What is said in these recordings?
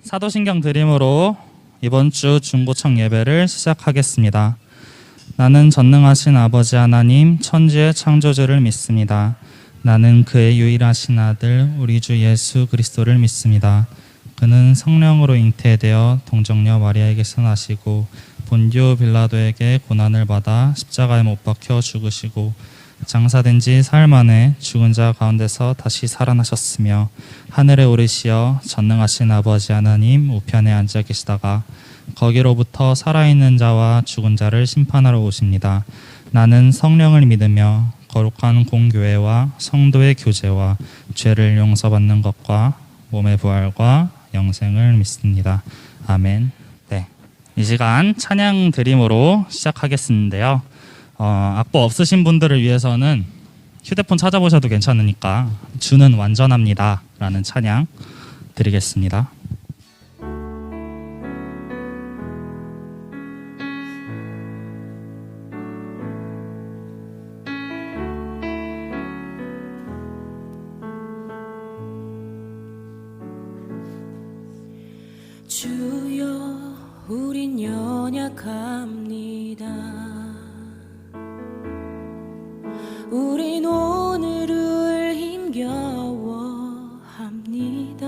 사도신경 드림으로 이번 주 중고청 예배를 시작하겠습니다. 나는 전능하신 아버지 하나님 천지의 창조주를 믿습니다. 나는 그의 유일하신 아들 우리 주 예수 그리스도를 믿습니다. 그는 성령으로 잉태되어 동정녀 마리아에게서 나시고 본디오 빌라도에게 고난을 받아 십자가에 못 박혀 죽으시고 장사된 지 사흘 만에 죽은 자 가운데서 다시 살아나셨으며 하늘에 오르시어 전능하신 아버지 하나님 우편에 앉아 계시다가 거기로부터 살아있는 자와 죽은 자를 심판하러 오십니다. 나는 성령을 믿으며 거룩한 공교회와 성도의 교제와 죄를 용서받는 것과 몸의 부활과 영생을 믿습니다. 아멘. 네, 이 시간 찬양 드림으로 시작하겠는데요. 악보 없으신 분들을 위해서는 휴대폰 찾아보셔도 괜찮으니까 주는 완전합니다 라는 찬양 드리겠습니다. 주여 우린 연약합니다. 우린 오늘을 힘겨워합니다.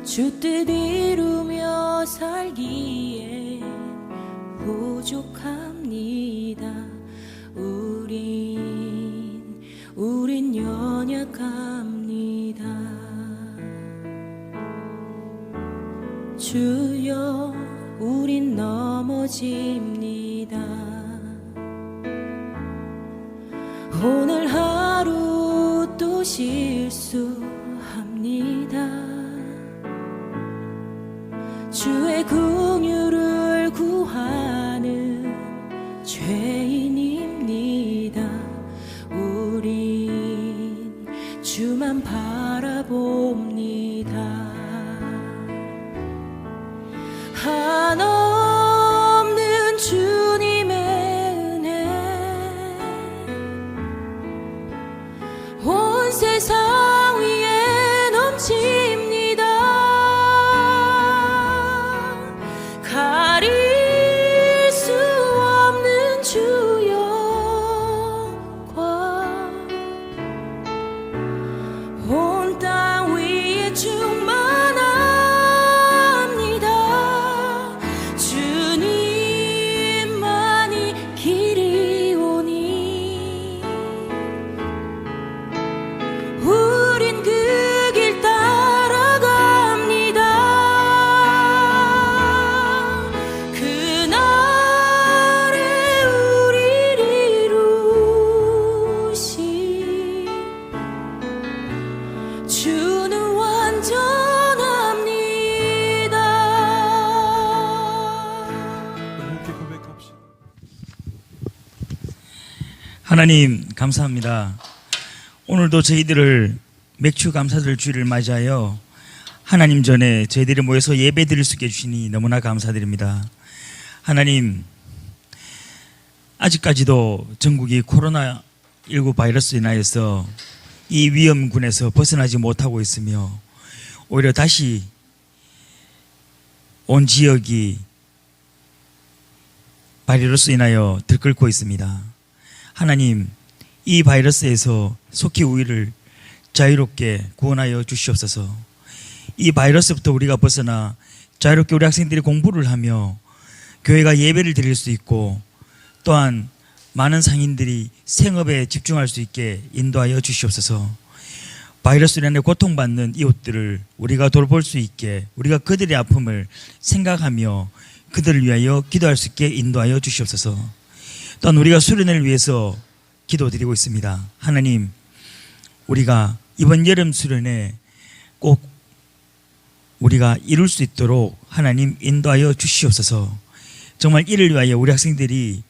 주 뜻 이루며 살기에 부족합니다. 우린 연약합니다. 주여 우린 넘어집니다. 오늘 하루 또 실수합니다. 주의 긍휼을 구하는 죄인입니다. 우린 주만 바라봅니다. 한없는 주님의 은혜 온 세상 위에 넘칩니다. 가릴 수 없는 주 영광 온 땅 위에 충만합니다. 주님만이 길이오니 우린 그 길 따라갑니다. 그날에 우리를 이루신 주는 완전합니다. 함께 고백합시다. 하나님 감사합니다. 오늘도 저희들을 맥주 감사절 주일을 맞이하여 하나님 전에 저희들이 모여서 예배 드릴 수 있게 해주시니 너무나 감사드립니다. 하나님, 아직까지도 전국이 코로나19 바이러스로 인하여서 이 위험군에서 벗어나지 못하고 있으며 오히려 다시 온 지역이 바이러스로 인하여 들끓고 있습니다. 하나님, 이 바이러스에서 속히 우리를 자유롭게 구원하여 주시옵소서. 이 바이러스부터 우리가 벗어나 자유롭게 우리 학생들이 공부를 하며 교회가 예배를 드릴 수 있고 또한 많은 상인들이 생업에 집중할 수 있게 인도하여 주시옵소서. 바이러스로 인해 고통받는 이웃들을 우리가 돌볼 수 있게 우리가 그들의 아픔을 생각하며 그들을 위하여 기도할 수 있게 인도하여 주시옵소서. 또한 우리가 수련회를 위해서 기도드리고 있습니다. 하나님, 우리가 이번 여름 수련회 꼭 우리가 이룰 수 있도록 하나님 인도하여 주시옵소서. 정말 이를 위하여 우리 학생들이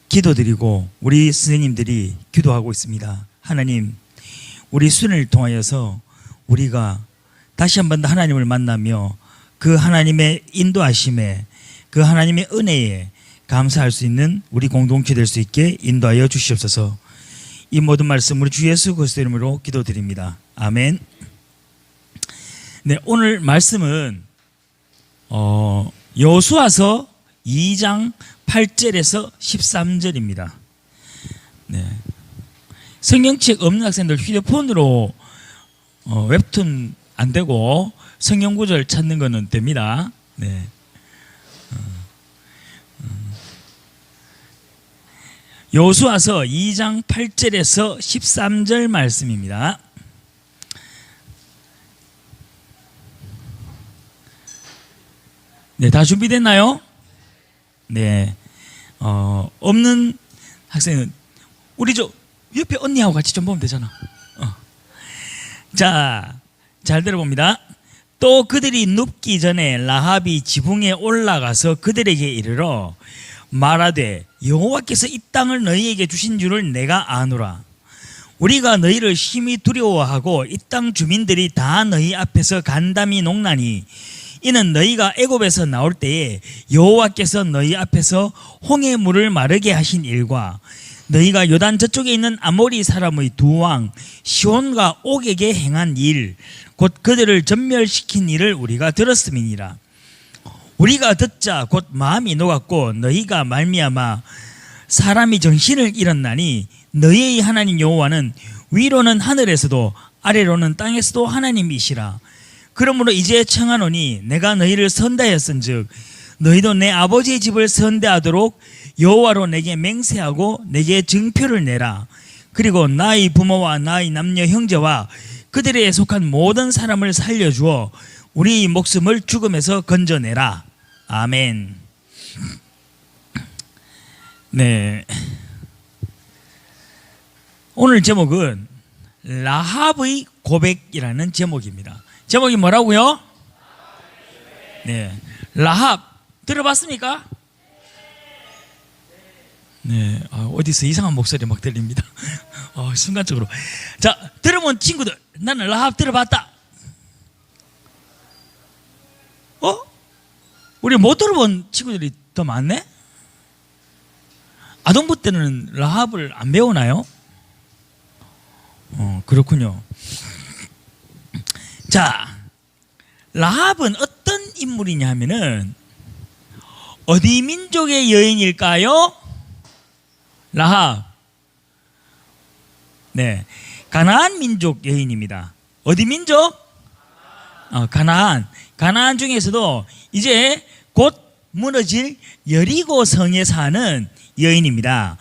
기도드리고 우리 선생님들이 기도하고 있습니다. 하나님, 우리 수련을 통하여서 우리가 다시 한 번 더 하나님을 만나며 그 하나님의 인도하심에 그 하나님의 은혜에 감사할 수 있는 우리 공동체 될 수 있게 인도하여 주시옵소서. 이 모든 말씀 우리 주 예수 그리스도 이름으로 기도드립니다. 아멘. 네, 오늘 말씀은 여호수아서 2장 8절에서 13절입니다. 네. 성경책 없는 학생들 휴대폰으로 웹툰 안 되고 성경 구절 찾는 거는 됩니다. 네. 여호수아서 2장 8절에서 13절 말씀입니다. 네, 다 준비됐나요? 네. 없는 학생은 우리 저 옆에 언니하고 같이 좀 보면 되잖아. 자, 잘 들어봅니다. 또 그들이 눕기 전에 라합이 지붕에 올라가서 그들에게 이르러 말하되 여호와께서 이 땅을 너희에게 주신 줄을 내가 아노라. 우리가 너희를 심히 두려워하고 이 땅 주민들이 다 너희 앞에서 간담이 녹나니 이는 너희가 애굽에서 나올 때에 여호와께서 너희 앞에서 홍해 물을 마르게 하신 일과 너희가 요단 저쪽에 있는 아모리 사람의 두 왕 시온과 옥에게 행한 일 곧 그들을 전멸시킨 일을 우리가 들었음이니라. 우리가 듣자 곧 마음이 녹았고 너희가 말미암아 사람이 정신을 잃었나니 너희의 하나님 여호와는 위로는 하늘에서도 아래로는 땅에서도 하나님이시라. 그러므로 이제 청하노니 내가 너희를 선대하였은즉 너희도 내 아버지의 집을 선대하도록 여호와로 내게 맹세하고 내게 증표를 내라. 그리고 나의 부모와 나의 남녀 형제와 그들에 속한 모든 사람을 살려주어 우리 목숨을 죽음에서 건져내라. 아멘. 네. 오늘 제목은 라합의 고백이라는 제목입니다. 제목이 뭐라고요? 네. 라합 들어봤습니까? 네. 어디서 이상한 목소리 막 들립니다. 순간적으로. 자, 들어본 친구들, 나는 라합 들어봤다. 우리 못 들어본 친구들이 더 많네? 아동부 때는 라합을 안 배우나요? 그렇군요. 자, 라합은 어떤 인물이냐 하면은 어디 민족의 여인일까요? 라합. 네, 가나안 민족 여인입니다. 어디 민족? 가나안. 가나안 중에서도 이제 곧 무너질 여리고 성에 사는 여인입니다.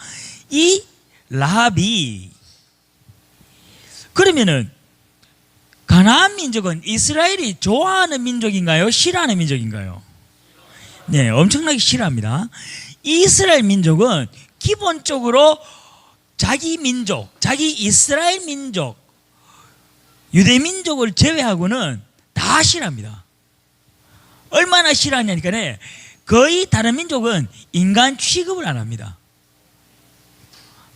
이 라합이 그러면은 가나안 민족은 이스라엘이 좋아하는 민족인가요? 싫어하는 민족인가요? 네, 엄청나게 싫어합니다. 이스라엘 민족은 기본적으로 자기 민족, 자기 이스라엘 민족, 유대 민족을 제외하고는 다 싫어합니다. 얼마나 싫어하냐니까 거의 다른 민족은 인간 취급을 안 합니다.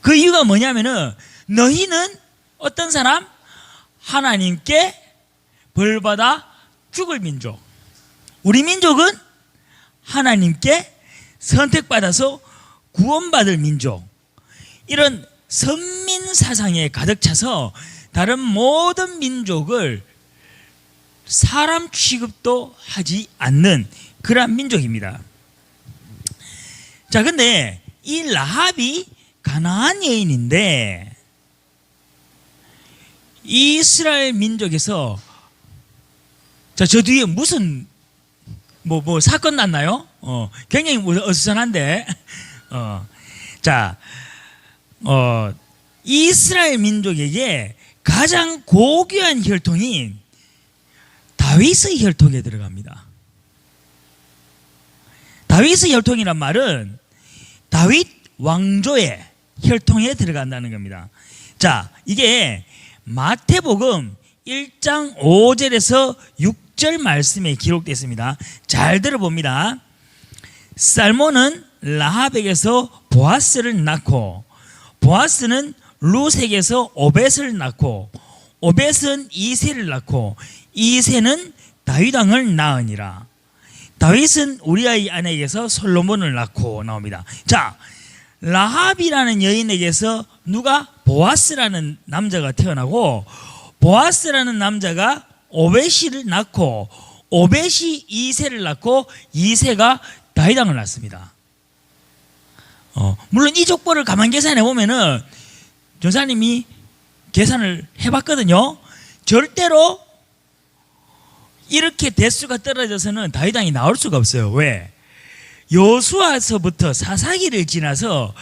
그 이유가 뭐냐면은 너희는 어떤 사람? 하나님께 벌받아 죽을 민족. 우리 민족은 하나님께 선택받아서 구원받을 민족. 이런 선민 사상에 가득 차서 다른 모든 민족을 사람 취급도 하지 않는 그러한 민족입니다. 자, 근데 이 라합이 가나안 여인인데 이스라엘 민족에서 자, 저 뒤에 무슨 뭐 사건 났나요? 굉장히 어수선한데 자, 이스라엘 민족에게 가장 고귀한 혈통인 다윗의 혈통에 들어갑니다. 다윗의 혈통이란 말은 다윗 왕조의 혈통에 들어간다는 겁니다. 자, 이게 마태복음 1장 5절에서 6절 말씀에 기록되어 잘 들어봅니다. 살몬은 라합에게서 보아스를 낳고 보아스는 루색에서 오벳을 낳고 오벳은 이새를 낳고 이새는 다윗 왕을 낳으니라. 다윗은 우리아의 아내에게서 솔로몬을 낳고 나옵니다. 자, 라합이라는 여인에게서 누가? 보아스라는 남자가 태어나고 보아스라는 남자가 오벳을 낳고 오벳이 이새를 낳고 이새가 다윗 왕을 낳습니다. 물론 이 족보를 가만 계산해 보면은 전사님이 계산을 해봤거든요. 절대로 이렇게 대수가 떨어져서는 다윗 왕이 나올 수가 없어요. 왜? 여수아서부터 사사기를 지나서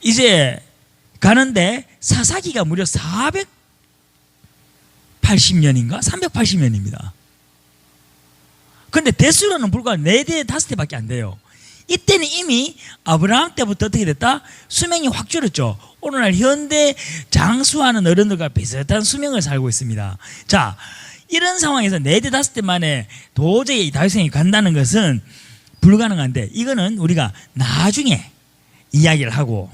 이제 가는데 사사기가 무려 480년인가? 380년입니다. 그런데 대수로는 불과 4대 5대밖에 안 돼요. 이때는 이미 아브라함 때부터 어떻게 됐다? 수명이 확 줄었죠. 오늘날 현대 장수하는 어른들과 비슷한 수명을 살고 있습니다. 자, 이런 상황에서 4대 5대 만에 도저히 다윗왕이 간다는 것은 불가능한데, 이거는 우리가 나중에 이야기를 하고,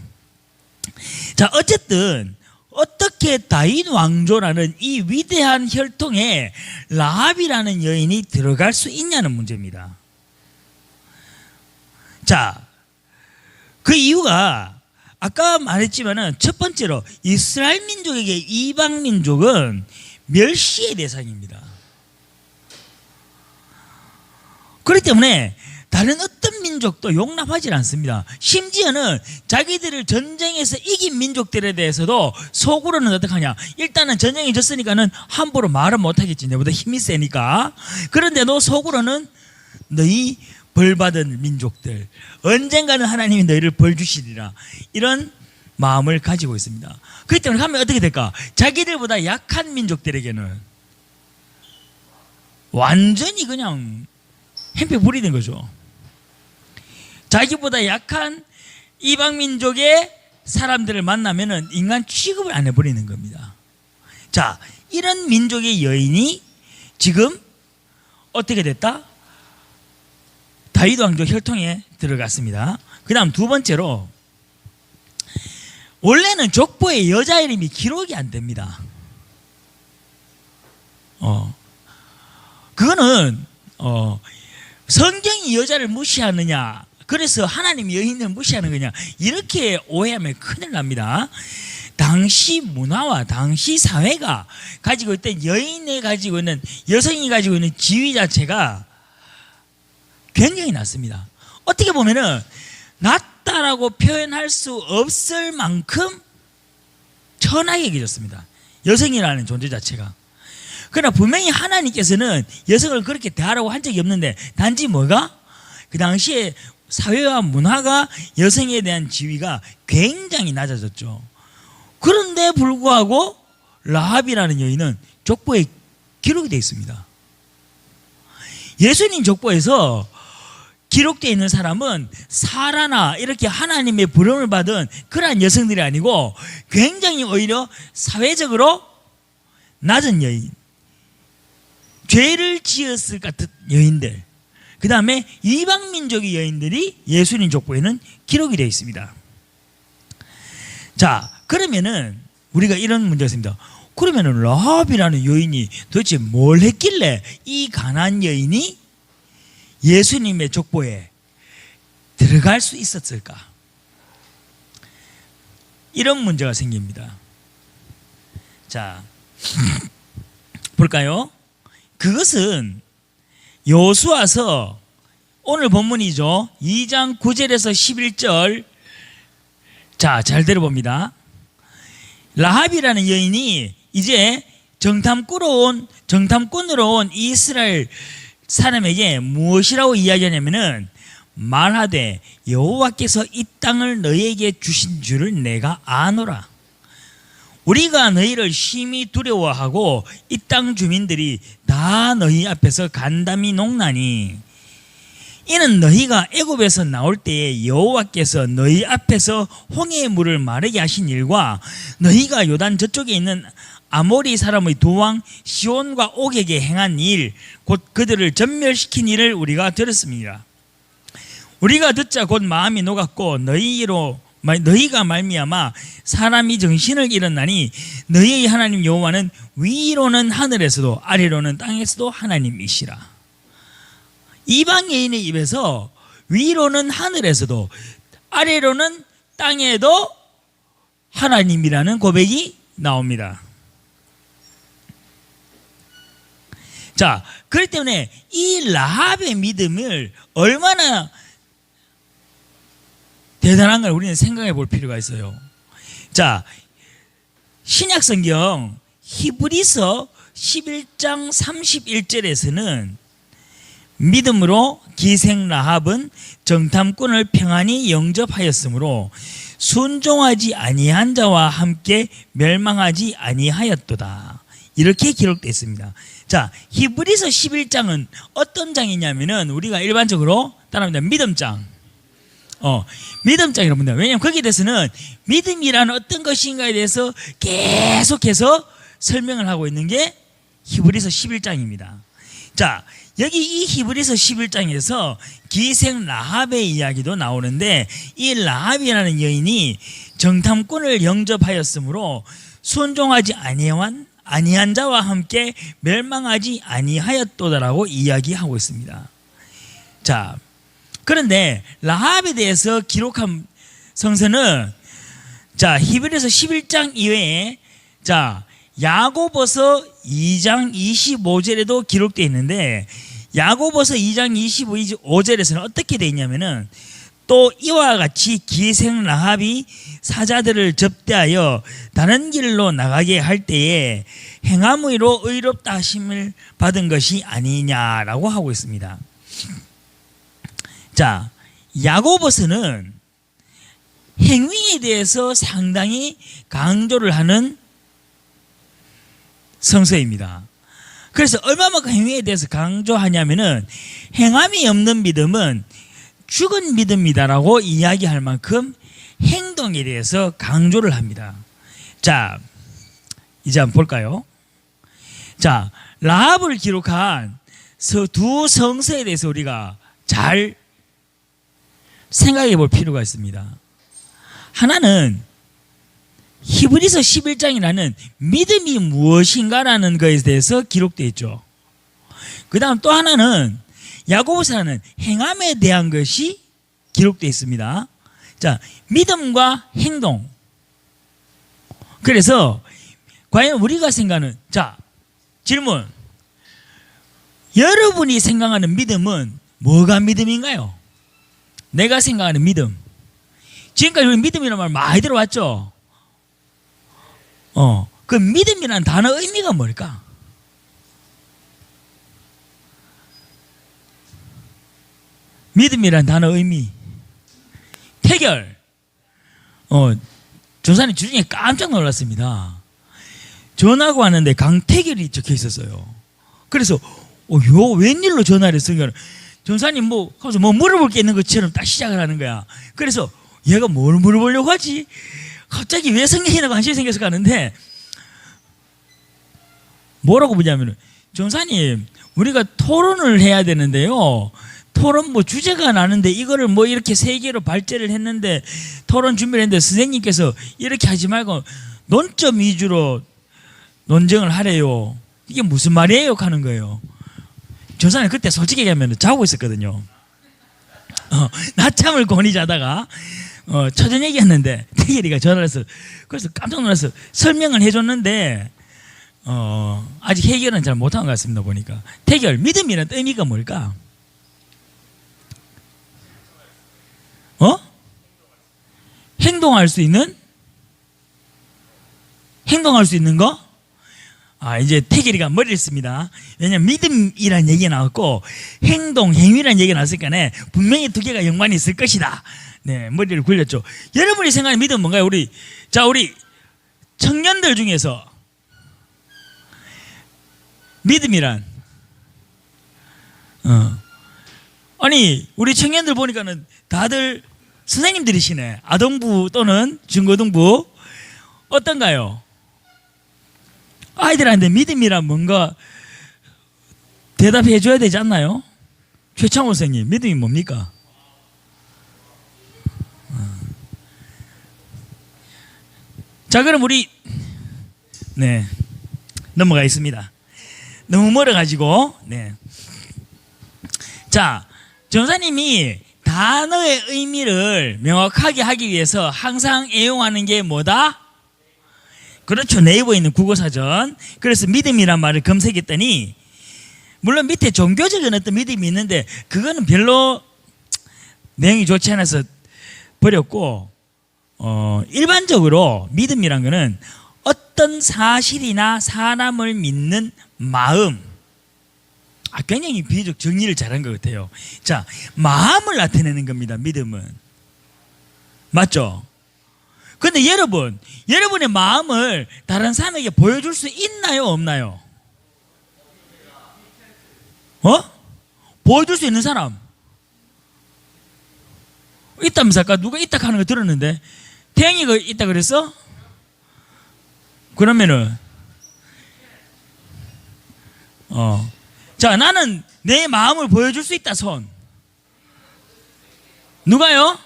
자, 어쨌든 어떻게 다윗 왕조라는 이 위대한 혈통에 라합이라는 여인이 들어갈 수 있냐는 문제입니다. 자, 그 이유가 아까 말했지만은 첫 번째로 이스라엘 민족에게 이방 민족은 멸시의 대상입니다. 그렇기 때문에 다른 어떤 민족도 용납하지 않습니다. 심지어는 자기들을 전쟁에서 이긴 민족들에 대해서도 속으로는 어떻게 하냐, 일단은 전쟁에 졌으니까는 함부로 말은 못하겠지, 내보다 힘이 세니까. 그런데도 속으로는 너희 벌받은 민족들, 언젠가는 하나님이 너희를 벌 주시리라, 이런 마음을 가지고 있습니다. 그렇기 때문에 하면 어떻게 될까? 자기들보다 약한 민족들에게는 완전히 그냥 행패 부리는 거죠. 자기보다 약한 이방 민족의 사람들을 만나면은 인간 취급을 안 해버리는 겁니다. 자, 이런 민족의 여인이 지금 어떻게 됐다? 다윗 왕조 혈통에 들어갔습니다. 그 다음 두 번째로, 원래는 족보에 여자 이름이 기록이 안 됩니다. 그거는 성경이 여자를 무시하느냐, 그래서 하나님이 여인을 무시하는 거냐, 이렇게 오해하면 큰일 납니다. 당시 문화와 당시 사회가 가지고 있던 여인이 가지고 있는, 여성이 가지고 있는 지위 자체가 굉장히 낮습니다. 어떻게 보면은 낮다라고 표현할 수 없을 만큼 천하게 여겨졌습니다. 여성이라는 존재 자체가. 그러나 분명히 하나님께서는 여성을 그렇게 대하라고 한 적이 없는데, 단지 뭐가? 그 당시에 사회와 문화가 여성에 대한 지위가 굉장히 낮아졌죠. 그런데 불구하고 라합이라는 여인은 족보에 기록이 되어 있습니다. 예수님 족보에서 기록되어 있는 사람은 사라나 이렇게 하나님의 부름을 받은 그러한 여성들이 아니고 굉장히 오히려 사회적으로 낮은 여인, 죄를 지었을 같은 여인들, 그 다음에 이방 민족의 여인들이 예수님 족보에는 기록이 되어 있습니다. 자, 그러면은 우리가 이런 문제가 있습니다. 그러면은 라합이라는 여인이 도대체 뭘 했길래 이 가난한 여인이 예수님의 족보에 들어갈 수 있었을까? 이런 문제가 생깁니다. 자, 볼까요? 그것은 여수와서 오늘 본문이죠. 2장 9절에서 11절. 자, 잘 들어봅니다. 라합이라는 여인이 이제 정탐꾼으로 온 이스라엘 사람에게 무엇이라고 이야기하냐면은, 말하되 여호와께서 이 땅을 너희에게 주신 줄을 내가 아노라. 우리가 너희를 심히 두려워하고 이 땅 주민들이 다 너희 앞에서 간담이 녹나니, 이는 너희가 애굽에서 나올 때에 여호와께서 너희 앞에서 홍해의 물을 마르게 하신 일과 너희가 요단 저쪽에 있는 아모리 사람의 두 왕 시온과 옥에게 행한 일, 곧 그들을 전멸시킨 일을 우리가 들었습니다. 우리가 듣자 곧 마음이 녹았고 너희가 말미암아 사람이 정신을 잃었나니, 너희의 하나님 여호와는 위로는 하늘에서도 아래로는 땅에서도 하나님이시라. 이방 여인의 입에서 위로는 하늘에서도 아래로는 땅에도 하나님이라는 고백이 나옵니다. 자, 그렇기 때문에 이 라합의 믿음을 얼마나 대단한 걸 우리는 생각해 볼 필요가 있어요. 자, 신약 성경 히브리서 11장 31절에서는 믿음으로 기생 라합은 정탐꾼을 평안히 영접하였으므로 순종하지 아니한 자와 함께 멸망하지 아니하였도다. 이렇게 기록되어 있습니다. 자, 히브리서 11장은 어떤 장이냐면은 우리가 일반적으로 따라합니다. 믿음장. 믿음장이라고 합니다. 왜냐하면 거기에 대해서는 믿음이라는 어떤 것인가에 대해서 계속해서 설명을 하고 있는 게 히브리서 11장입니다. 자, 여기 이 히브리서 11장에서 기생 라합의 이야기도 나오는데 이 라합이라는 여인이 정탐꾼을 영접하였으므로 순종하지 아니한 자와 함께 멸망하지 아니하였도다라고 이야기하고 있습니다. 자, 그런데 라합에 대해서 기록한 성서는 자, 히브리서 11장 이외에 자, 야고보서 2장 25절에도 기록되어 있는데 야고보서 2장 25절에서는 어떻게 되어 있냐면은 또 이와 같이 기생 라합이 사자들을 접대하여 다른 길로 나가게 할 때에 행함의로 의롭다 하심을 받은 것이 아니냐라고 하고 있습니다. 자, 야고보서는 행위에 대해서 상당히 강조를 하는 성서입니다. 그래서 얼마만큼 행위에 대해서 강조하냐면은 행함이 없는 믿음은 죽은 믿음이다라고 이야기할 만큼 행동에 대해서 강조를 합니다. 자, 이제 한번 볼까요? 자, 라합을 기록한 두 성서에 대해서 우리가 잘 생각해 볼 필요가 있습니다. 하나는 히브리서 11장이라는 믿음이 무엇인가라는 것에 대해서 기록되어 있죠. 그 다음 또 하나는 야고보서는 행함에 대한 것이 기록되어 있습니다. 자, 믿음과 행동. 그래서 과연 우리가 생각하는, 자, 질문. 여러분이 생각하는 믿음은 뭐가 믿음인가요? 내가 생각하는 믿음. 지금까지 우리 믿음이라는 말 많이 들어왔죠? 그 믿음이라는 단어 의미가 뭘까? 믿음이라는 단어 의미. 태결. 조사님 주중에 깜짝 놀랐습니다. 전화가 왔는데 강태결이 적혀 있었어요. 그래서 요 웬일로 전화를 했으니까 전사님 뭐 물어볼 게 있는 것처럼 딱 시작을 하는 거야. 그래서 얘가 뭘 물어보려고 하지? 갑자기 왜 성경이라고 관심이 생겨서 가는데 뭐라고 보냐면은 전사님 우리가 토론을 해야 되는데요. 토론 뭐 주제가 나는데 이거를 뭐 이렇게 세 개로 발제를 했는데 토론 준비를 했는데 선생님께서 이렇게 하지 말고 논점 위주로 논쟁을 하래요. 이게 무슨 말이에요? 하는 거예요. 전사님 그때 솔직히 얘기하면 자고 있었거든요. 낮잠을 곤히 자다가 초전 얘기했는데 태길이가 전화를 해서 그래서 깜짝 놀라서 설명을 해줬는데 아직 해결은 잘 못한 것 같습니다. 보니까 태결 믿음이라는 의미가 뭘까? 행동할 수 있는 거? 이제 태길이가 머리를 씁니다. 왜냐하면 믿음이라는 얘기가 나왔고 행위라는 얘기가 나왔으니까 분명히 두 개가 연관이 있을 것이다. 네, 머리를 굴렸죠. 여러분이 생각하는 믿음은 뭔가요? 우리 청년들 중에서 믿음이란 아니 우리 청년들 보니까는 다들 선생님들이시네. 아동부 또는 중고등부 어떤가요? 아이들한테 믿음이란 뭔가 대답해 줘야 되지 않나요? 최창호 선생님 믿음이 뭡니까? 자, 그럼 우리 넘어가겠습니다. 너무 멀어가지고 자, 전사님이 단어의 의미를 명확하게 하기 위해서 항상 애용하는 게 뭐다? 그렇죠. 네이버에 있는 국어사전. 그래서 믿음이란 말을 검색했더니 물론 밑에 종교적인 어떤 믿음이 있는데 그거는 별로 내용이 좋지 않아서 버렸고, 일반적으로 믿음이란 거는 어떤 사실이나 사람을 믿는 마음, 굉장히 비교적 정리를 잘한 것 같아요. 자, 마음을 나타내는 겁니다. 믿음은. 맞죠? 근데 여러분의 마음을 다른 사람에게 보여줄 수 있나요? 없나요? 보여줄 수 있는 사람 있다면서 아까 누가 있다 하는 거 들었는데 태영이가 있다 그랬어? 그러면은 자, 나는 내 마음을 보여줄 수 있다. 손. 누가요?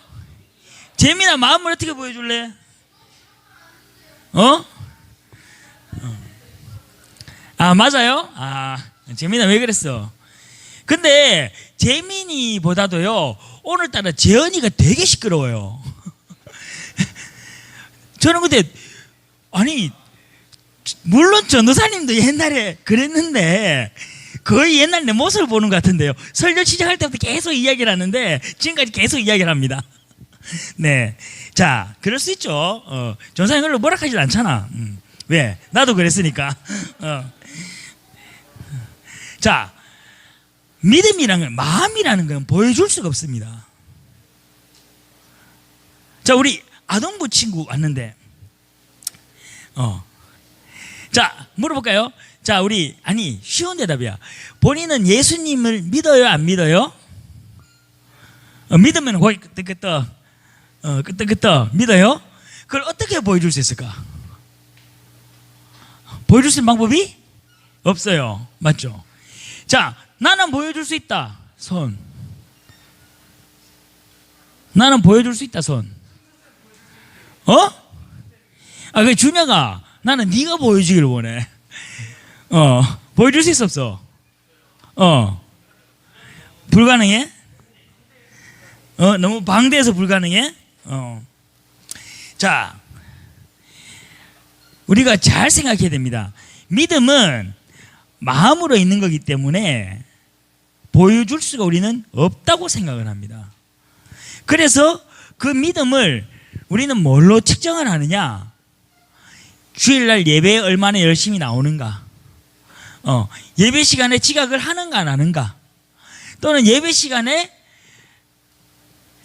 재민아, 마음을 어떻게 보여줄래? 맞아요? 재민아 왜 그랬어? 근데 재민이보다도요 오늘따라 재현이가 되게 시끄러워요. 저는 근데 아니 물론 전도사님도 옛날에 그랬는데 거의 옛날 내 모습을 보는 것 같은데요. 설교 시작할 때부터 계속 이야기를 하는데 지금까지 계속 이야기를 합니다. 네, 자, 그럴 수 있죠. 전사님 그걸로 뭐라 하질 않잖아. 왜? 나도 그랬으니까. 자, 믿음이라는 건, 마음이라는 건 보여줄 수가 없습니다. 자, 우리 아동부 친구 왔는데, 자, 물어볼까요? 자, 쉬운 대답이야. 본인은 예수님을 믿어요, 안 믿어요? 믿으면 거기 끄떡끄떡, 끄떡끄떡, 믿어요? 그걸 어떻게 보여줄 수 있을까? 보여줄 수 있는 방법이 없어요. 맞죠? 자, 나는 보여줄 수 있다. 손. 나는 보여줄 수 있다. 손. 그 준혁아, 나는 네가 보여주기를 원해. 보여줄 수 있어 없어? 불가능해? 너무 방대해서 불가능해? 자, 우리가 잘 생각해야 됩니다. 믿음은 마음으로 있는 거기 때문에 보여줄 수가 우리는 없다고 생각을 합니다. 그래서 그 믿음을 우리는 뭘로 측정을 하느냐? 주일날 예배에 얼마나 열심히 나오는가? 예배 시간에 지각을 하는가 안 하는가? 또는 예배 시간에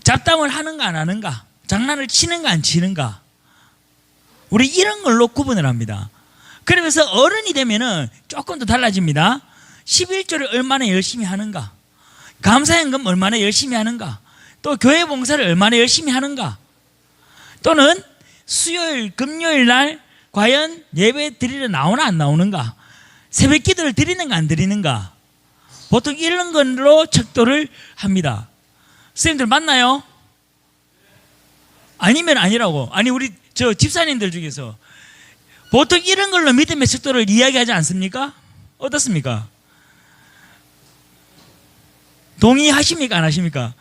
잡담을 하는가 안 하는가? 장난을 치는가 안 치는가? 우리 이런 걸로 구분을 합니다. 그러면서 어른이 되면은 조금 더 달라집니다. 11조를 얼마나 열심히 하는가? 감사연금 얼마나 열심히 하는가? 또 교회 봉사를 얼마나 열심히 하는가? 또는 수요일, 금요일 날 과연 예배 드리러 나오나 안 나오는가? 새벽 기도를 드리는가 안 드리는가? 보통 이런 걸로 척도를 합니다. 선생님들 맞나요? 아니면 아니라고. 아니 우리 저 집사님들 중에서 보통 이런 걸로 믿음의 척도를 이야기하지 않습니까? 어떻습니까? 동의하십니까? 안 하십니까?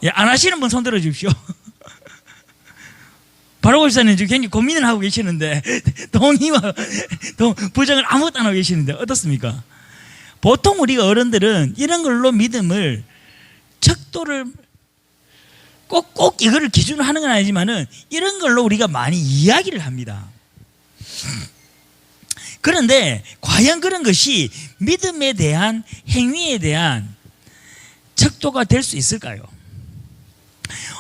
예, 안 하시는 분 손 들어 주십시오. 바로 집사님 지금 굉장히 고민을 하고 계시는데 동의와 부정을 아무것도 안 하고 계시는데 어떻습니까? 보통 우리가 어른들은 이런 걸로 믿음을 척도를 꼭 이거를 기준으로 하는 건 아니지만은 이런 걸로 우리가 많이 이야기를 합니다. 그런데 과연 그런 것이 믿음에 대한 행위에 대한 척도가 될 수 있을까요?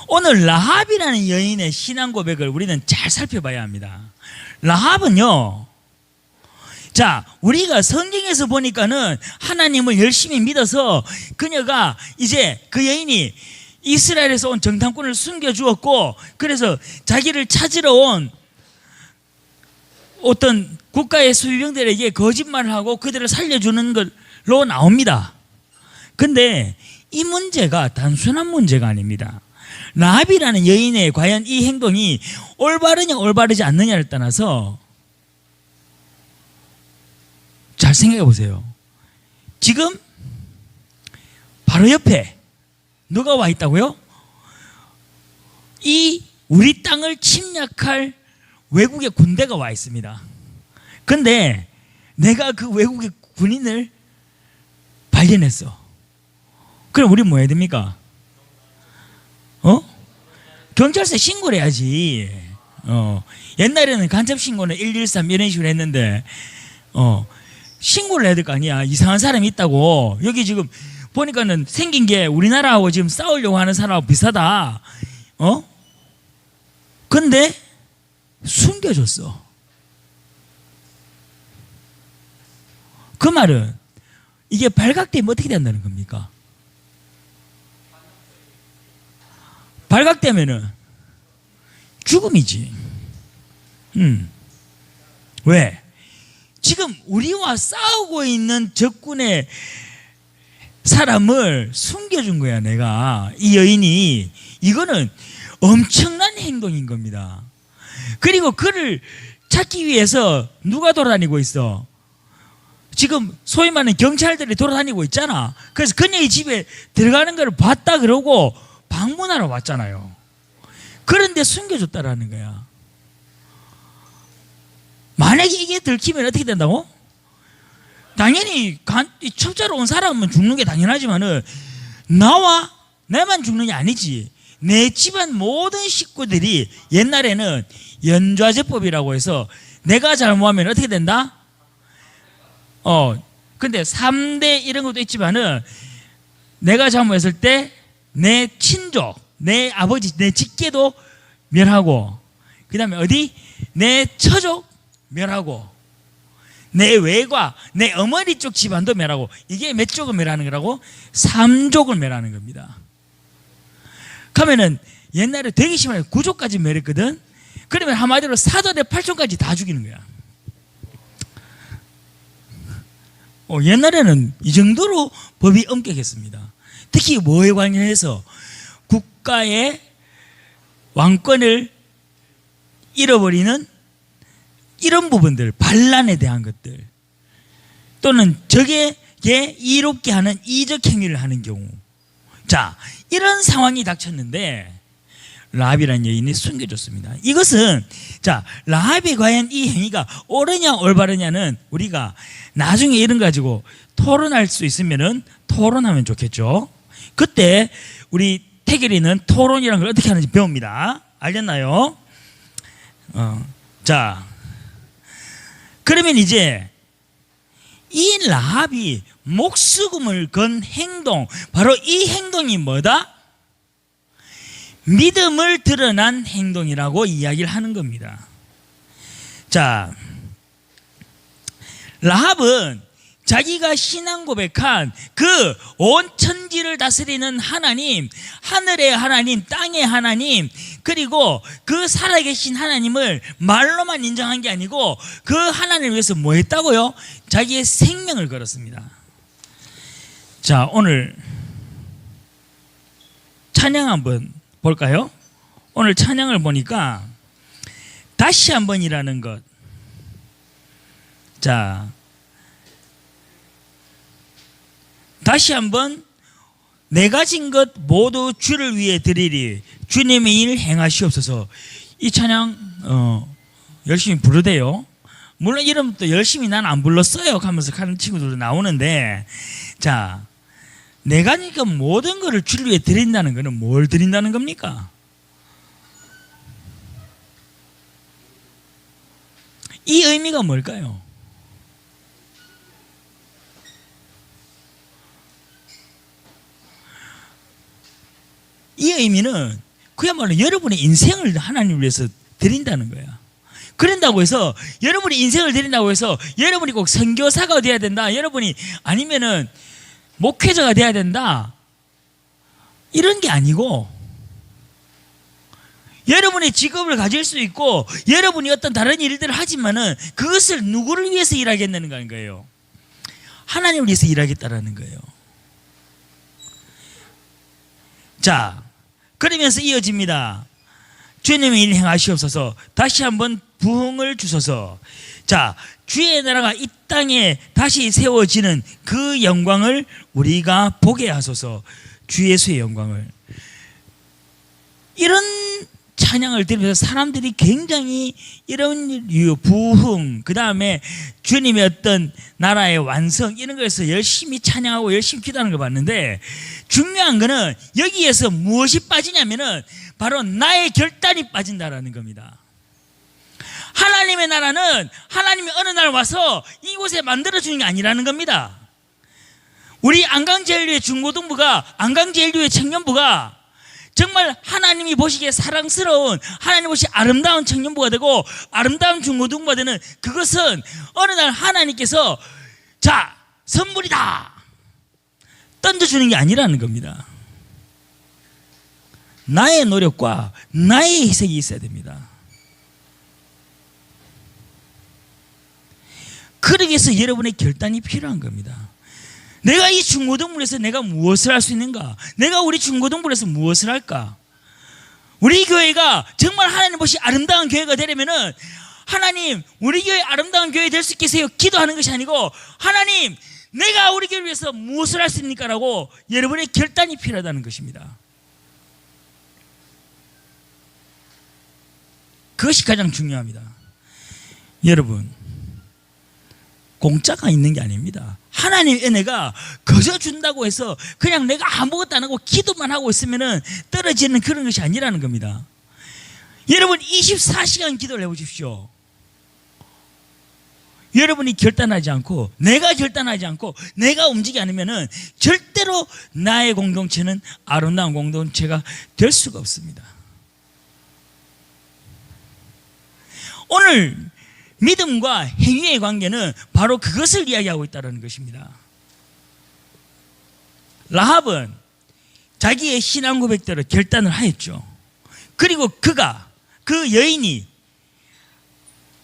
오늘 라합이라는 여인의 신앙 고백을 우리는 잘 살펴봐야 합니다. 라합은요, 자, 우리가 성경에서 보니까는 하나님을 열심히 믿어서 그녀가 이제 그 여인이 이스라엘에서 온 정탐꾼을 숨겨주었고, 그래서 자기를 찾으러 온 어떤 국가의 수비병들에게 거짓말을 하고 그들을 살려주는 걸로 나옵니다. 근데 이 문제가 단순한 문제가 아닙니다. 라합이라는 여인의 과연 이 행동이 올바르냐 올바르지 않느냐를 떠나서 잘 생각해 보세요. 지금 바로 옆에 누가 와 있다고요? 이 우리 땅을 침략할 외국의 군대가 와 있습니다. 근데 내가 그 외국의 군인을 발견했어. 그럼 우리 뭐 해야 됩니까? 경찰서에 신고를 해야지. 옛날에는 간첩 신고는 113 이런 식으로 했는데 신고를 해야 될 거 아니야. 이상한 사람이 있다고. 여기 지금 보니까는 생긴 게 우리나라하고 지금 싸우려고 하는 사람하고 비슷하다. 근데 숨겨줬어. 그 말은 이게 발각되면 어떻게 된다는 겁니까? 발각되면은 죽음이지. 왜? 지금 우리와 싸우고 있는 적군의 사람을 숨겨준 거야, 내가. 이 여인이. 이거는 엄청난 행동인 겁니다. 그리고 그를 찾기 위해서 누가 돌아다니고 있어? 지금 소위 말하는 경찰들이 돌아다니고 있잖아. 그래서 그녀의 집에 들어가는 걸 봤다 그러고 방문하러 왔잖아요. 그런데 숨겨줬다라는 거야. 만약에 이게 들키면 어떻게 된다고? 당연히 첩자로 온 사람은 죽는 게 당연하지만은 나와 내만 죽는 게 아니지. 내 집안 모든 식구들이 옛날에는 연좌제법이라고 해서 내가 잘못하면 어떻게 된다? 근데 3대 이런 것도 있지만은 내가 잘못했을 때 내 친족, 내 아버지, 내 직계도 멸하고, 그 다음에 어디? 내 처족 멸하고, 내 외과, 내 어머니 쪽 집안도 멸하고. 이게 몇 쪽을 멸하는 거라고? 3족을 멸하는 겁니다. 그러면은 옛날에 되게 심하게 9족까지 멸했거든. 그러면 한마디로 사돈의 8족까지 다 죽이는 거야. 옛날에는 이 정도로 법이 엄격했습니다. 특히 뭐에 관련해서 국가의 왕권을 잃어버리는 이런 부분들, 반란에 대한 것들, 또는 적에게 이롭게 하는 이적 행위를 하는 경우. 자, 이런 상황이 닥쳤는데 라합이라는 여인이 숨겨줬습니다. 이것은, 자, 라합이 과연 이 행위가 옳으냐 올바르냐는 우리가 나중에 이런 가지고 토론할 수 있으면은 토론하면 좋겠죠. 그때 우리 태길이는 토론이라는 걸 어떻게 하는지 배웁니다. 알겠나요? 자, 그러면 이제 이 라합이 목수금을 건 행동, 바로 이 행동이 뭐다? 믿음을 드러난 행동이라고 이야기를 하는 겁니다. 자, 라합은 자기가 신앙 고백한 그 온 천지를 다스리는 하나님, 하늘의 하나님, 땅의 하나님, 그리고 그 살아계신 하나님을 말로만 인정한 게 아니고 그 하나님을 위해서 뭐 했다고요? 자기의 생명을 걸었습니다. 자, 오늘 찬양 한번 볼까요? 오늘 찬양을 보니까 다시 한번이라는 것. 자, 다시 한번 내가 진 것 모두 주를 위해 드리리 주님의 일 행하시옵소서. 이 찬양 열심히 부르대요. 물론 이름도 열심히 난 안 불렀어요 하면서 하는 친구들도 나오는데, 자, 내가 지니까 모든 것을 주를 위해 드린다는 것은 뭘 드린다는 겁니까? 이 의미가 뭘까요? 이 의미는 그야말로 여러분의 인생을 하나님을 위해서 드린다는 거야. 그런다고 해서 여러분이 인생을 드린다고 해서 여러분이 꼭 선교사가 돼야 된다, 여러분이 아니면은 목회자가 돼야 된다, 이런 게 아니고, 여러분의 직업을 가질 수 있고 여러분이 어떤 다른 일들을 하지만은 그것을 누구를 위해서 일하겠다는 거예요? 하나님을 위해서 일하겠다라는 거예요. 자, 그러면서 이어집니다. 주님의 일 행하시옵소서. 다시 한번 부흥을 주소서. 자, 주의 나라가 이 땅에 다시 세워지는 그 영광을 우리가 보게 하소서. 주 예수의 영광을. 이런 찬양을 들으면서 사람들이 굉장히 이런 이유, 부흥, 그 다음에 주님의 어떤 나라의 완성 이런 거에서 열심히 찬양하고 열심히 기도하는 걸 봤는데, 중요한 거는 여기에서 무엇이 빠지냐면은 바로 나의 결단이 빠진다라는 겁니다. 하나님의 나라는 하나님이 어느 날 와서 이곳에 만들어주는 게 아니라는 겁니다. 우리 안강제일교회 중고등부가, 안강제일교회 청년부가 정말 하나님이 보시기에 사랑스러운, 하나님 보시기에 아름다운 청년부가 되고 아름다운 중고등부가 되는, 그것은 어느 날 하나님께서 자, 선물이다 던져주는 게 아니라는 겁니다. 나의 노력과 나의 희생이 있어야 됩니다. 그러기 위해서 여러분의 결단이 필요한 겁니다. 내가 이 중고등부에서 내가 무엇을 할 수 있는가? 내가 우리 중고등부에서 무엇을 할까? 우리 교회가 정말 하나님 보시 아름다운 교회가 되려면은, 하나님 우리 교회 아름다운 교회 될 수 있게 해서 기도하는 것이 아니고, 하나님 내가 우리 교회를 위해서 무엇을 할 수 있습니까? 라고 여러분의 결단이 필요하다는 것입니다. 그것이 가장 중요합니다. 여러분, 공짜가 있는 게 아닙니다. 하나님의 은혜가 거저 준다고 해서 그냥 내가 아무것도 안 하고 기도만 하고 있으면 떨어지는 그런 것이 아니라는 겁니다. 여러분 24시간 기도를 해보십시오. 여러분이 결단하지 않고, 내가 결단하지 않고 내가 움직이지 않으면 절대로 나의 공동체는 아름다운 공동체가 될 수가 없습니다. 오늘 믿음과 행위의 관계는 바로 그것을 이야기하고 있다는 것입니다. 라합은 자기의 신앙 고백대로 결단을 하였죠. 그리고 그 여인이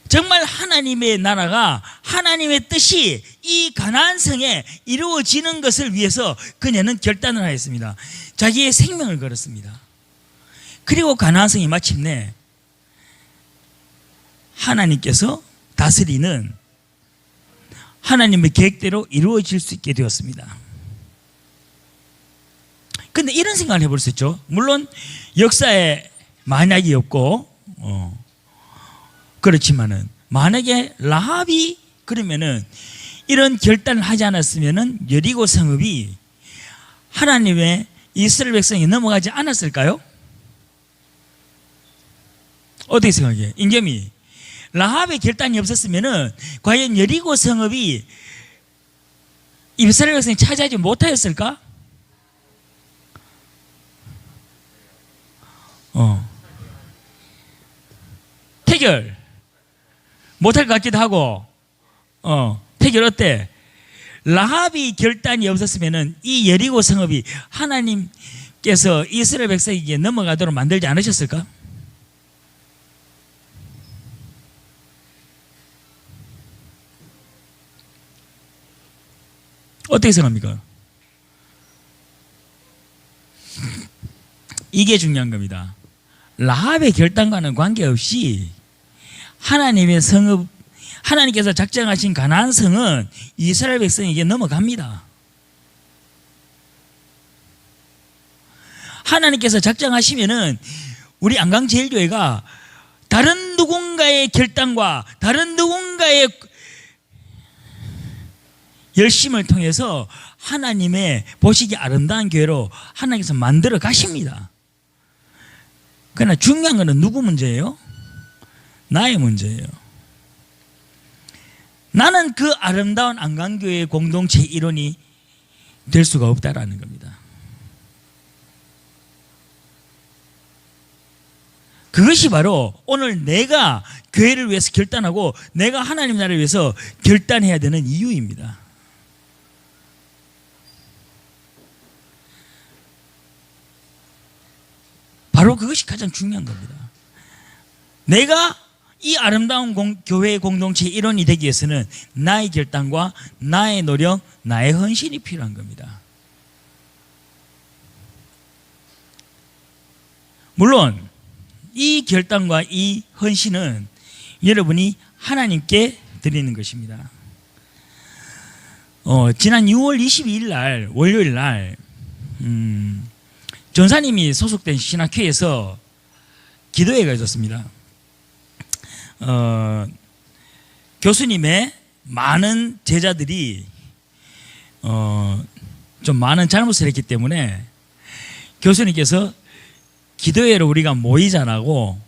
정말 하나님의 나라가, 하나님의 뜻이 이 가나안 성에 이루어지는 것을 위해서 그녀는 결단을 하였습니다. 자기의 생명을 걸었습니다. 그리고 가나안 성이 마침내 하나님께서 다스리는 하나님의 계획대로 이루어질 수 있게 되었습니다. 그런데 이런 생각을 해볼 수 있죠. 물론 역사에 만약이 없고 그렇지만은, 만약에 라합이 그러면은 이런 결단을 하지 않았으면은 여리고 성읍이 하나님의 이스라엘 백성이 넘어가지 않았을까요? 어떻게 생각해요? 인겸이, 라합의 결단이 없었으면은 과연 여리고 성읍이 이스라엘 백성이 차지하지 못하였을까? 태결 못할 것 같기도 하고, 태결 어때? 라합이 결단이 없었으면은 이 여리고 성읍이 하나님께서 이스라엘 백성에게 넘어가도록 만들지 않으셨을까? 어떻게 생각합니까? 이게 중요한 겁니다. 라합의 결단과는 관계없이 하나님의 성읍, 하나님께서 작정하신 가나안 성은 이스라엘 백성에게 넘어갑니다. 하나님께서 작정하시면은 우리 안강제일교회가 다른 누군가의 결단과 다른 누군가의 열심을 통해서 하나님의 보시기 아름다운 교회로 하나님께서 만들어 가십니다. 그러나 중요한 것은 누구 문제예요? 나의 문제예요. 나는 그 아름다운 안강교회의 공동체 일원이 될 수가 없다라는 겁니다. 그것이 바로 오늘 내가 교회를 위해서 결단하고 내가 하나님 나라를 위해서 결단해야 되는 이유입니다. 바로 그것이 가장 중요한 겁니다. 내가 이 아름다운 교회의 공동체 일원이 되기 위해서는 나의 결단과 나의 노력, 나의 헌신이 필요한 겁니다. 물론 이 결단과 이 헌신은 여러분이 하나님께 드리는 것입니다. 지난 6월 22일 날, 월요일 날 전사님이 소속된 신학회에서 기도회가 있었습니다. 교수님의 많은 제자들이 좀 많은 잘못을 했기 때문에 교수님께서 기도회를 우리가 모이자라고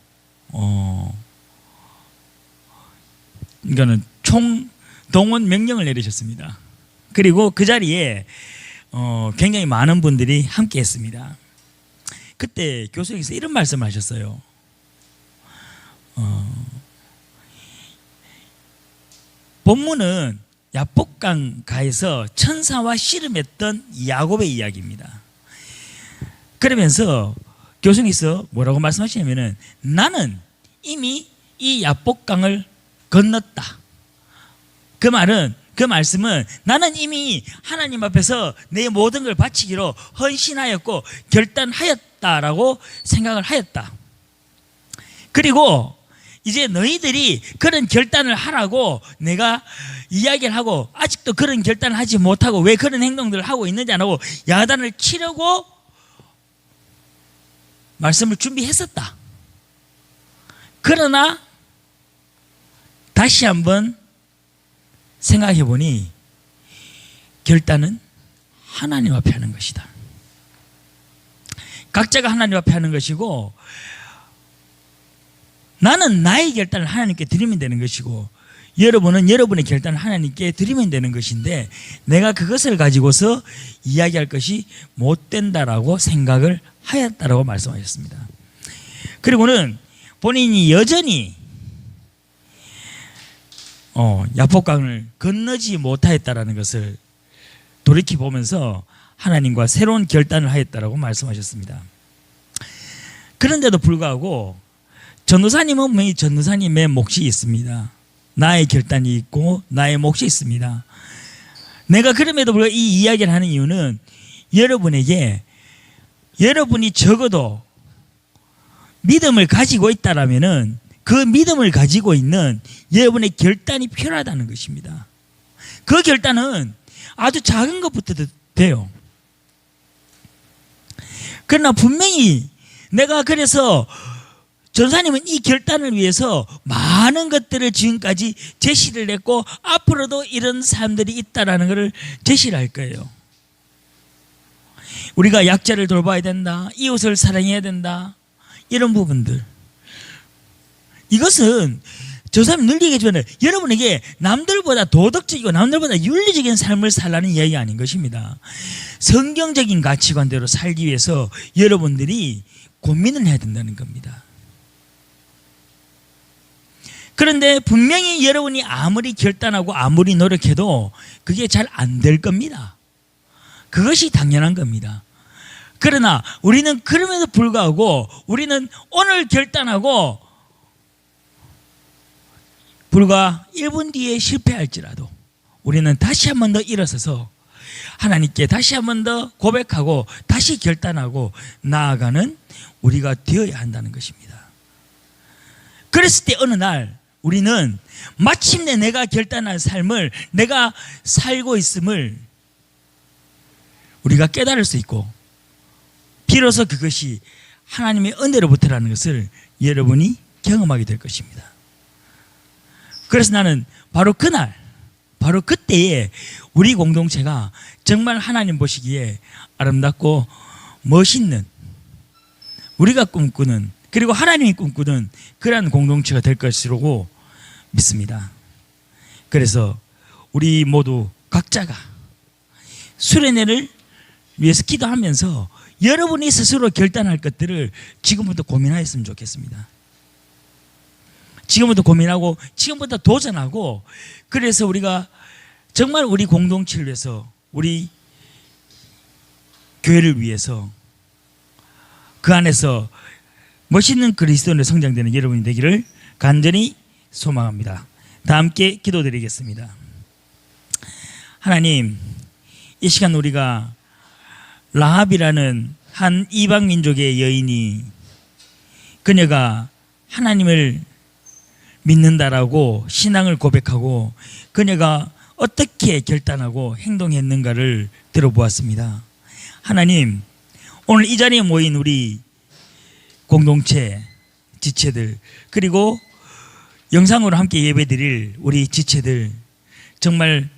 이거는 총동원 명령을 내리셨습니다. 그리고 그 자리에 굉장히 많은 분들이 함께했습니다. 그때 교수님께서 이런 말씀을 하셨어요. 본문은 야복강 가에서 천사와 씨름했던 야곱의 이야기입니다. 그러면서 교수님께서 뭐라고 말씀하시냐면은 나는 이미 이 야복강을 건넜다. 그 말씀은 나는 이미 하나님 앞에서 내 모든 걸 바치기로 헌신하였고 결단하였다라고 생각을 하였다. 그리고 이제 너희들이 그런 결단을 하라고 내가 이야기를 하고 아직도 그런 결단을 하지 못하고 왜 그런 행동들을 하고 있는지 안 하고 야단을 치려고 말씀을 준비했었다. 그러나 다시 한번 생각해 보니 결단은 하나님 앞에 하는 것이다. 각자가 하나님 앞에 하는 것이고 나는 나의 결단을 하나님께 드리면 되는 것이고 여러분은 여러분의 결단을 하나님께 드리면 되는 것인데 내가 그것을 가지고서 이야기할 것이 못 된다라고 생각을 하였다라고 말씀하셨습니다. 그리고는 본인이 여전히 야복강을 건너지 못하였다라는 것을 돌이켜 보면서 하나님과 새로운 결단을 하였다라고 말씀하셨습니다. 그런데도 불구하고 전도사님은 분명히 전도사님의 몫이 있습니다. 나의 결단이 있고 나의 몫이 있습니다. 내가 그럼에도 불구하고 이 이야기를 하는 이유는 여러분에게 여러분이 적어도 믿음을 가지고 있다라면은 그 믿음을 가지고 있는 여러분의 결단이 필요하다는 것입니다. 그 결단은 아주 작은 것부터도 돼요. 그러나 분명히 내가 그래서 전사님은 이 결단을 위해서 많은 것들을 지금까지 제시를 했고 앞으로도 이런 사람들이 있다라는 것을 제시를 할 거예요. 우리가 약자를 돌봐야 된다. 이웃을 사랑해야 된다. 이런 부분들. 이것은 저 사람이 늘 얘기하지만 여러분에게 남들보다 도덕적이고 남들보다 윤리적인 삶을 살라는 이야기가 아닌 것입니다. 성경적인 가치관대로 살기 위해서 여러분들이 고민을 해야 된다는 겁니다. 그런데 분명히 여러분이 아무리 결단하고 아무리 노력해도 그게 잘 안 될 겁니다. 그것이 당연한 겁니다. 그러나 우리는 그럼에도 불구하고 우리는 오늘 결단하고 불과 1분 뒤에 실패할지라도 우리는 다시 한 번 더 일어서서 하나님께 다시 한 번 더 고백하고 다시 결단하고 나아가는 우리가 되어야 한다는 것입니다. 그랬을 때 어느 날 우리는 마침내 내가 결단한 삶을 내가 살고 있음을 우리가 깨달을 수 있고 비로소 그것이 하나님의 은혜로부터라는 것을 여러분이 경험하게 될 것입니다. 그래서 나는 바로 그날 바로 그때에 우리 공동체가 정말 하나님 보시기에 아름답고 멋있는 우리가 꿈꾸는 그리고 하나님이 꿈꾸는 그러한 공동체가 될 것이라고 믿습니다. 그래서 우리 모두 각자가 수련회를 위해서 기도하면서 여러분이 스스로 결단할 것들을 지금부터 고민하였으면 좋겠습니다. 지금부터 고민하고 지금부터 도전하고 그래서 우리가 정말 우리 공동체를 위해서 우리 교회를 위해서 그 안에서 멋있는 그리스도인으로 성장되는 여러분이 되기를 간절히 소망합니다. 다 함께 기도드리겠습니다. 하나님, 이 시간 우리가 라합이라는 한 이방 민족의 여인이 그녀가 하나님을 믿는다라고 신앙을 고백하고 그녀가 어떻게 결단하고 행동했는가를 들어보았습니다. 하나님, 오늘 이 자리에 모인 우리 공동체, 지체들, 그리고 영상으로 함께 예배드릴 우리 지체들, 정말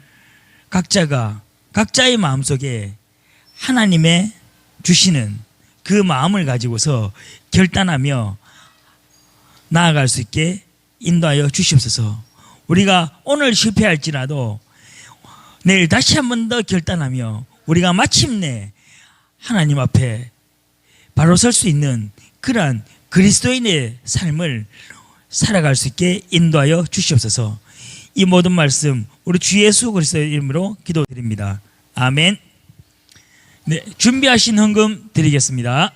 각자가 각자의 마음속에 하나님의 주시는 그 마음을 가지고서 결단하며 나아갈 수 있게 인도하여 주시옵소서. 우리가 오늘 실패할지라도 내일 다시 한 번 더 결단하며 우리가 마침내 하나님 앞에 바로 설 수 있는 그러한 그리스도인의 삶을 살아갈 수 있게 인도하여 주시옵소서. 이 모든 말씀 우리 주 예수 그리스도의 이름으로 기도드립니다. 아멘. 네, 준비하신 헌금 드리겠습니다.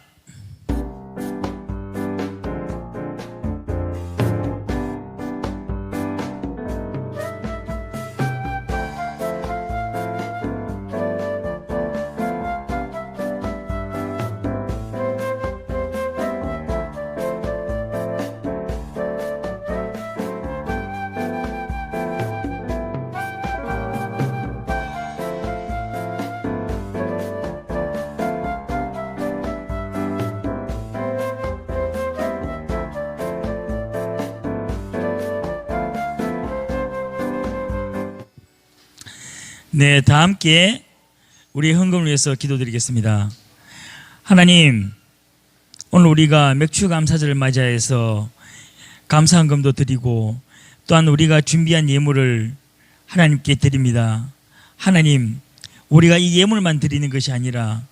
네, 다 함께 우리 헌금을 위해서 기도드리겠습니다. 하나님, 오늘 우리가 맥주 감사절을 맞이해서 감사 헌금도 드리고 또한 우리가 준비한 예물을 하나님께 드립니다. 하나님, 우리가 이 예물만 드리는 것이 아니라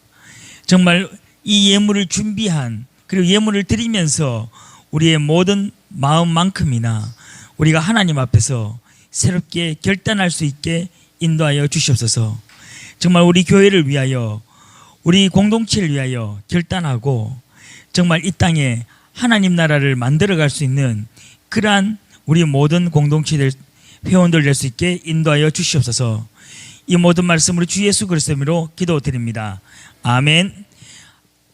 정말 이 예물을 준비한, 그리고 예물을 드리면서 우리의 모든 마음만큼이나 우리가 하나님 앞에서 새롭게 결단할 수 있게 인도하여 주시옵소서. 정말 우리 교회를 위하여, 우리 공동체를 위하여 결단하고 정말 이 땅에 하나님 나라를 만들어갈 수 있는 그러한 우리 모든 공동체들, 회원들 될 수 있게 인도하여 주시옵소서. 이 모든 말씀으로 주 예수 그리스도의 이름으로 기도드립니다. 아멘.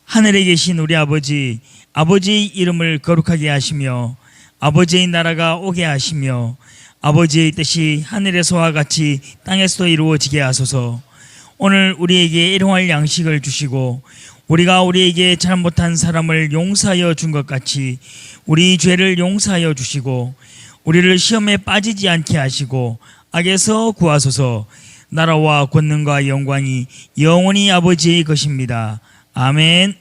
하늘에 계신 우리 아버지, 아버지의 이름을 거룩하게 하시며 아버지의 나라가 오게 하시며 아버지의 뜻이 하늘에서와 같이 땅에서도 이루어지게 하소서. 오늘 우리에게 일용할 양식을 주시고 우리가 우리에게 잘못한 사람을 용서하여 준 것 같이 우리 죄를 용서하여 주시고 우리를 시험에 빠지지 않게 하시고 악에서 구하소서. 나라와 권능과 영광이 영원히 아버지의 것입니다. 아멘.